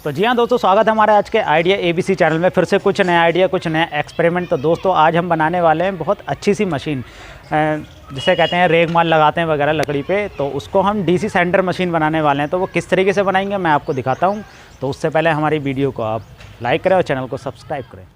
तो जी हाँ दोस्तों, स्वागत है हमारे आज के आइडिया एबीसी चैनल में। फिर से कुछ नया आइडिया, कुछ नया एक्सपेरिमेंट। तो दोस्तों आज हम बनाने वाले हैं बहुत अच्छी सी मशीन, जिसे कहते हैं रेग माल लगाते हैं वगैरह लकड़ी पे। तो उसको हम डीसी सेंटर मशीन बनाने वाले हैं। तो वो किस तरीके से बनाएंगे मैं आपको दिखाता हूँ। तो उससे पहले हमारी वीडियो को आप लाइक करें और चैनल को सब्सक्राइब करें।